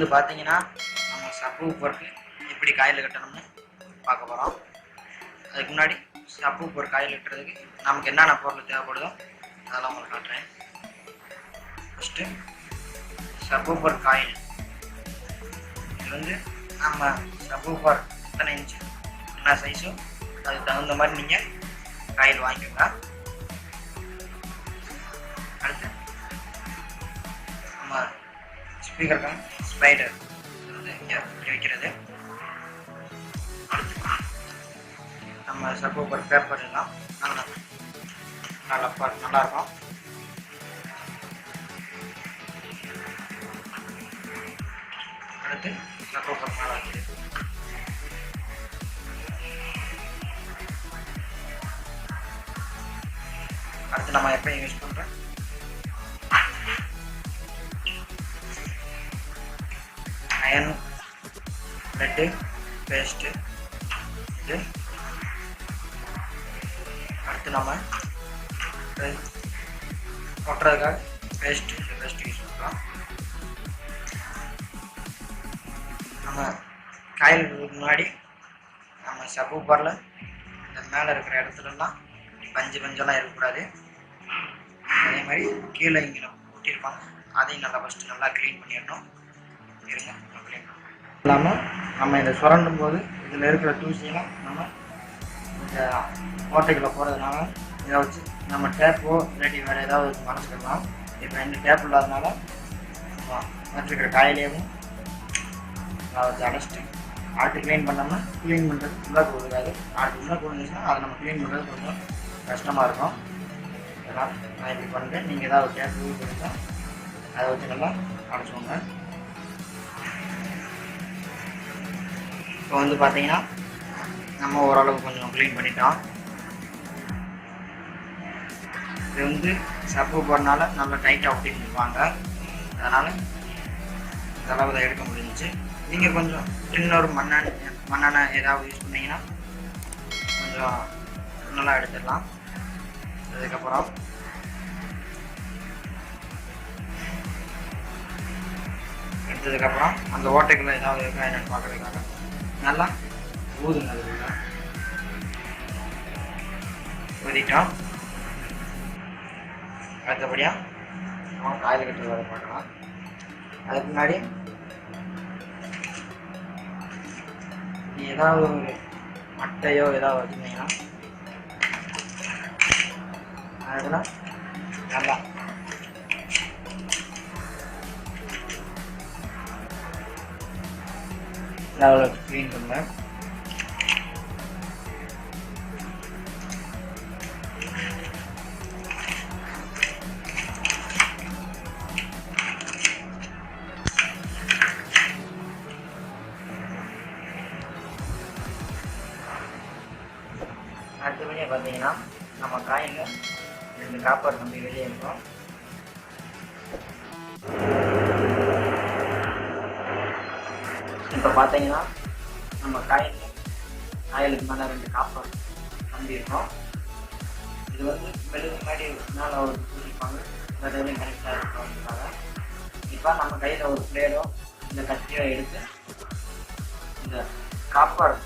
வந்து பார்த்தீங்கன்னா நம்ம சப்வூஃபருக்கு எப்படி காயில் கட்டணும்னு பார்க்க போகிறோம். அதுக்கு முன்னாடி சப்வூஃபர் காயில் கட்டுறதுக்கு நமக்கு என்னென்ன பொருள் தேவைப்படுதோ அதெல்லாம் உங்களுக்கு காட்டுறேன். First subwoofer coil. இது வந்து நம்ம சப்வூஃபர் எத்தனை இன்ச்சு என்ன சைஸோ அதுக்கு தகுந்த மாதிரி நீங்கள் காயில் வாங்கிக்கோங்க. அடுத்து நம்ம ஸ்பீக்கருக்கான ஸ்பைடர் வந்து இங்கே இப்படி வைக்கிறது. நம்ம சப்வூஃபர் பேப்பர் எல்லாம் நல்லாயிருக்கும். அடுத்து சப்வூஃபர் மேலே வைக்கிறது. அடுத்து நம்ம எப்பயும் யூஸ் பண்ணுறோம் அயன் த்ரெட்டு பேஸ்ட்டு. இது அடுத்து நம்ம ஒட்டுறதுக்காக பேஸ்ட்டு யூஸ் பண்ணுறோம். நம்ம காயில் முன்னாடி நம்ம சப்வூஃபரில் இந்த மேலே இருக்கிற இடத்துலலாம் பஞ்செல்லாம் இருக்கக்கூடாது. அதே மாதிரி கீழே இங்கே ஒட்டியிருப்பாங்க, அதையும் ஃபஸ்ட்டு நல்லா க்ளீன் பண்ணிடணும். இருங்க க்ளீன் பண்ணணும். இல்லாமல் நம்ம இதை சுரண்டும் போது இதில் இருக்கிற தூசியெல்லாம் நம்ம இந்த ஓட்டைக்குள்ளே போகிறதுனால இதை வச்சு நம்ம டேப்போ இல்லாட்டி வேறு ஏதாவது வச்சு மறைச்சிக்கலாம். இப்போ எந்த டேப் இல்லாதனால வச்சுருக்கிற காயிலேயும் அதை வச்சு அடைச்சிட்டு ஆட்டு க்ளீன் பண்ணோம்னா க்ளீன் பண்ணுறது உள்ளே கொடுக்காது. ஆட்டு உள்ளே கொடுத்துச்சுன்னா அதை நம்ம க்ளீன் பண்ணுறது கொஞ்சம் கஷ்டமாக இருக்கும். இதெல்லாம் நான் இப்படி பண்ணுறேன். நீங்கள் ஏதாவது ஒரு டேப் யூஸ் பண்ணிட்டா அதை வச்சு நல்லா அடைச்சிக்கோங்க. இப்போ வந்து பார்த்தீங்கன்னா நம்ம ஓரளவுக்கு கொஞ்சம் க்ளீன் பண்ணிட்டோம். இது வந்து சப்வூஃபர்னால நல்லா டைட்டாக ஒட்டிருப்பாங்க, அதனால் இந்த அளவு தான் எடுக்க முடிஞ்சிச்சு. நீங்கள் கொஞ்சம் இன்னொரு மண்ணெண்ணெய் ஏதாவது யூஸ் பண்ணிங்கன்னா கொஞ்சம் நல்லா எடுத்துடலாம். அதுக்கப்புறம் எடுத்ததுக்கப்புறம் அந்த ஓட்டைக்குள்ளே ஏதாவது இருக்கா என்னென்னு பார்க்குறதுக்காக நல்லா ஊதுங்க. அதுக்குள்ள ஊதிட்டோம். அடுத்தபடியாக நம்ம காயில் கட்டுறது வரை பார்க்கலாம். அதுக்கு முன்னாடி ஏதாவது ஒரு மட்டையோ ஏதாவது வச்சுருந்தீங்கன்னா அதில் நல்லா லெவலில் க்ளீன் பண்ணுவேன். அடுத்தபடியாக பார்த்தீங்கன்னா நம்ம காயில் 2 காப்பர் கம்பி வெளியே இருக்கும். இப்போ பார்த்தீங்கன்னா நம்ம காயிலுக்கு மேலே 2 காப்பர் கம்பி இருக்கும். இது வந்து மெழுகு மாதிரி மேலே ஒரு பூசிப்பாங்க, ரெண்டுலையும் கனெக்டாக இருக்கிறதுக்காக. இப்போ நம்ம கையில் ஒரு பிளேடோ இந்த கத்தியோ எடுத்து இந்த காப்பர்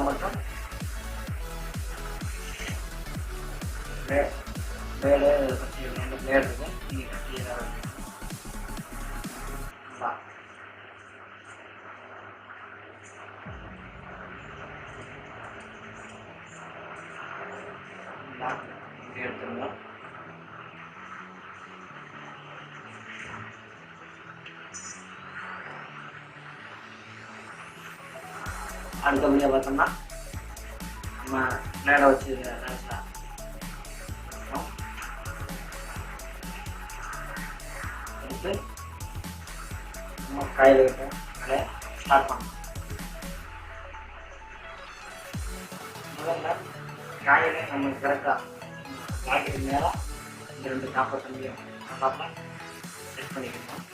மட்டும் பிளேடு கத்தி 2 பிளேடு இருக்குது. நீங்கள் கத்தி ஏதாவது எடுத்துருந்தோம். அடுத்தபடியாக பார்த்தோம்னா நம்ம பிளேடை வச்சு எடுத்து நம்ம காயில் கிட்ட அதை ஸ்டார்ட் பண்ணணும். முதல்ல காயிலே நம்ம கரெக்டாக லாக்கிட்டு மேலே இந்த 2 காப்பர் கம்பியும் நல்லா செட் பண்ணிக்கணும்.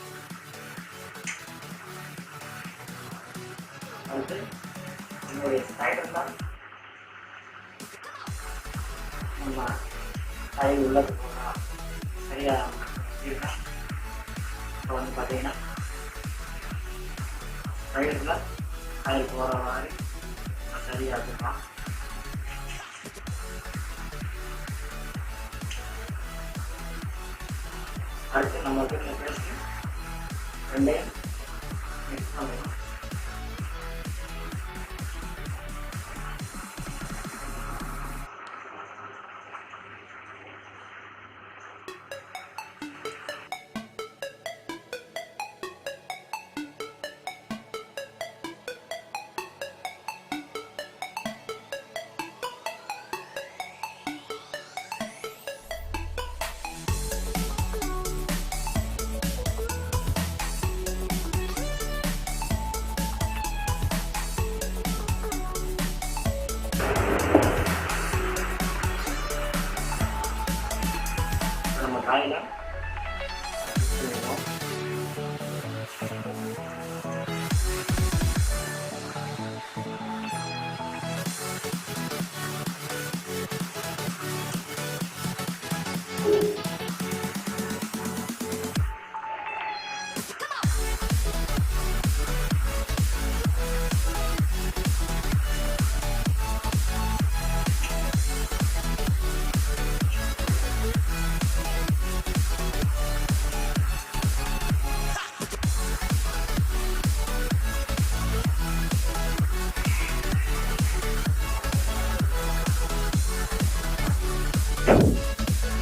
அடுத்து என்னுடைய ஸ்பைடர் தான் நம்ம காயில் உள்ளது போனால் சரியாக இருக்கா இப்போ வந்து பார்த்தீங்கன்னா டயரில் ஆயில் போகிற மாதிரி சரியாக இருக்கலாம். அடுத்து நமக்கு இந்த பேஸ்ட்டு ரெண்டையும் மிக்ஸ் பண்ணணும். நம்ம காயில்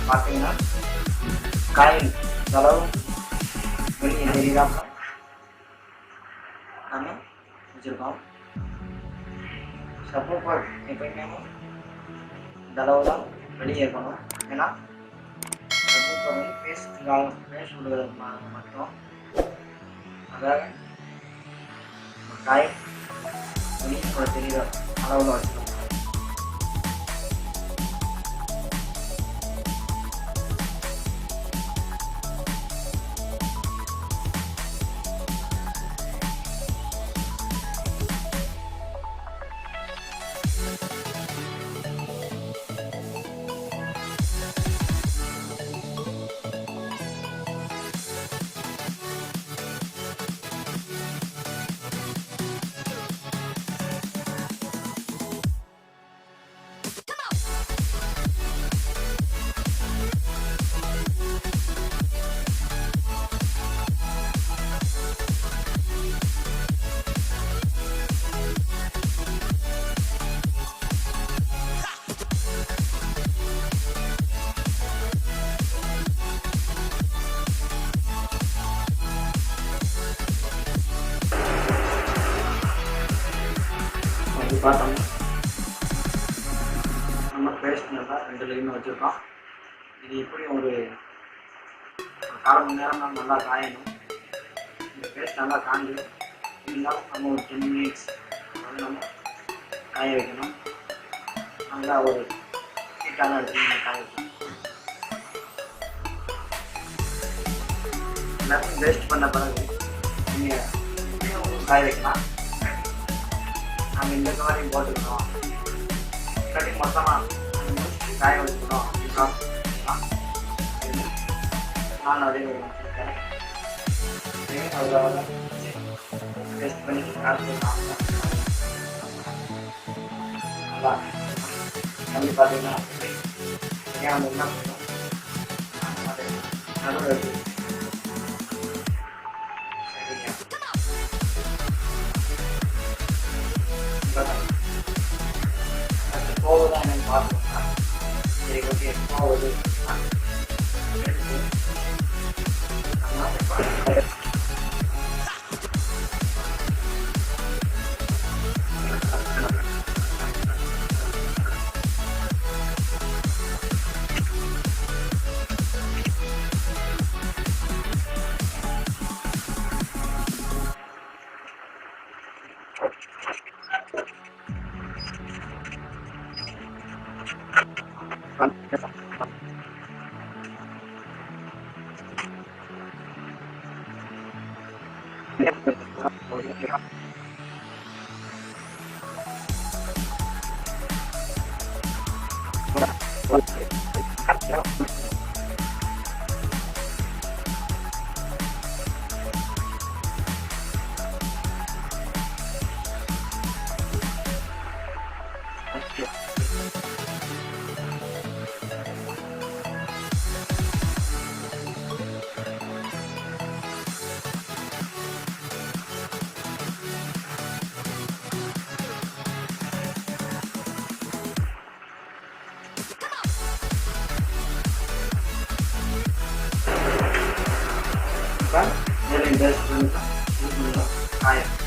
பார்த்தீங்கன்னா காயில் அளவு வெளியே தெரியாம நம்ம வச்சுருக்கோம். சப்போஸ் எப்பயுமே இந்த அளவு தான் வெளியே இருக்கணும். ஏன்னா சப்போஸ் வந்து பேஸ்ட் விடுவதற்கு மட்டும் அதாக காயில் வெளியே தெரிகிற அளவில் வச்சுருக்கோம். பார்த்தோம்னா நம்ம பேஸ்ட் நல்லா 2 லைன் வச்சுருக்கோம். இது எப்படி ஒரு 1/4 மணி நேரம் நம்ம நல்லா காயணும். இந்த பேஸ்ட் நல்லா காஞ்சிடும். இருந்தாலும் நம்ம ஒரு 10 மினிட்ஸ் வந்து நம்ம காய வைக்கணும். நல்லா ஒரு ஹீட்டான இடத்துல நம்ம காய வைக்கணும். எல்லாத்தையும் வேஸ்ட் பண்ண பிறகு நீங்கள் காய வைக்கலாம். நம்ம இந்த மாதிரியும் போட்டுக்கணும். இல்லாட்டி மொத்தமாக நம்ம காய வச்சுக்கணும் அப்படின்னா நான் அதே வச்சுருக்கேன். அதில் டெஸ்ட் பண்ணி காட்டுலாம். நல்லா தண்ணி பார்த்தீங்கன்னா ஏன் என்ன பண்ணணும் அது நடுவில் போகுதா என்னன்னு பார்த்துக்கோங்க. சரி, ஓகே, போகுது. கேஸ் காயம்